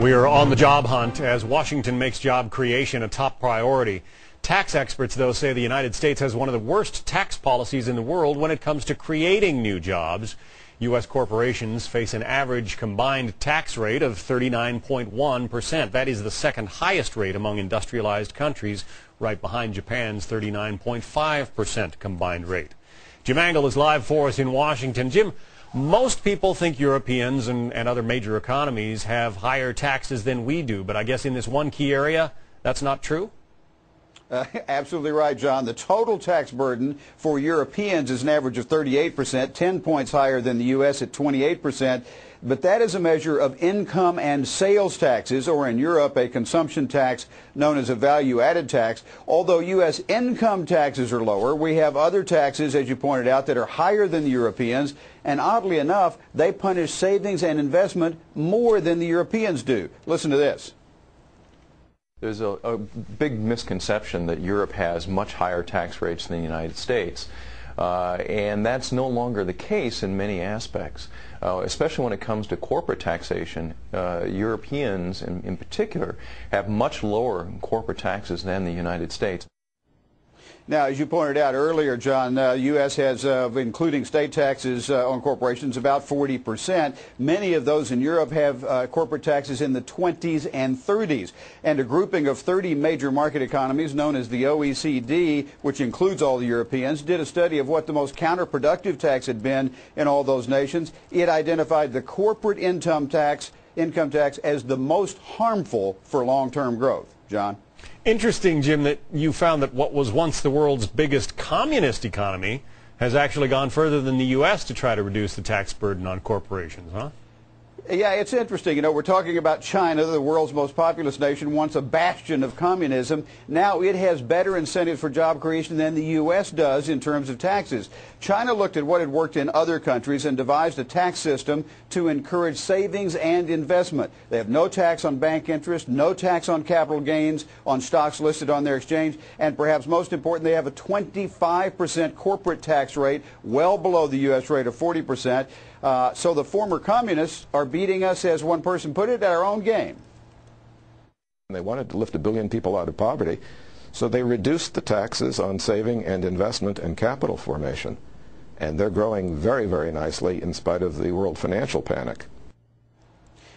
We are on the job hunt as Washington makes job creation a top priority. Tax experts, though, say the United States has one of the worst tax policies in the world when it comes to creating new jobs. U.S. corporations face an average combined tax rate of 39.1%. That is the second highest rate among industrialized countries, right behind Japan's 39.5% combined rate. Jim Angle is live for us in Washington. Jim, most people think Europeans and other major economies have higher taxes than we do, but I guess in this one key area, that's not true? Absolutely right, John. The total tax burden for Europeans is an average of 38%, 10 points higher than the U.S. at 28%. But that is a measure of income and sales taxes, or in Europe, a consumption tax known as a value-added tax. Although U.S. income taxes are lower, we have other taxes, as you pointed out, that are higher than the Europeans. And oddly enough, they punish savings and investment more than the Europeans do. Listen to this. There's a big misconception that Europe has much higher tax rates than the United States. And that's no longer the case in many aspects, especially when it comes to corporate taxation. Europeans, in particular, have much lower corporate taxes than the United States. Now, as you pointed out earlier, John, the U.S. has, including state taxes on corporations, about 40%. Many of those in Europe have corporate taxes in the 20s and 30s. And a grouping of 30 major market economies known as the OECD, which includes all the Europeans, did a study of what the most counterproductive tax had been in all those nations. It identified the corporate income tax as the most harmful for long-term growth. John? Interesting, Jim, that you found that what was once the world's biggest communist economy has actually gone further than the U.S. to try to reduce the tax burden on corporations, huh? Yeah, it's interesting. You know, we're talking about China, the world's most populous nation, once a bastion of communism. Now it has better incentives for job creation than the U.S. does in terms of taxes. China looked at what had worked in other countries and devised a tax system to encourage savings and investment. They have no tax on bank interest, no tax on capital gains, on stocks listed on their exchange, and perhaps most important, they have a 25% corporate tax rate, well below the U.S. rate of 40%. So the former communists are beating us, as one person put it, at our own game. They wanted to lift 1 billion people out of poverty, so they reduced the taxes on saving and investment and capital formation. And they're growing very, very nicely in spite of the world financial panic.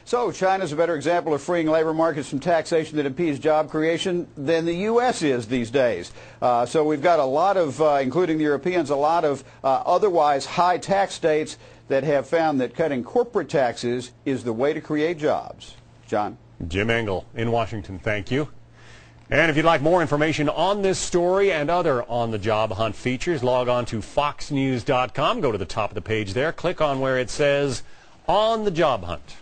So China's a better example of freeing labor markets from taxation that impedes job creation than the U.S. is these days. So we've got a lot of, including the Europeans, a lot of otherwise high tax states that have found that cutting corporate taxes is the way to create jobs. John? Jim Angle in Washington, thank you. And if you'd like more information on this story and other On the Job Hunt features, log on to foxnews.com. Go to the top of the page there. Click on where it says On the Job Hunt.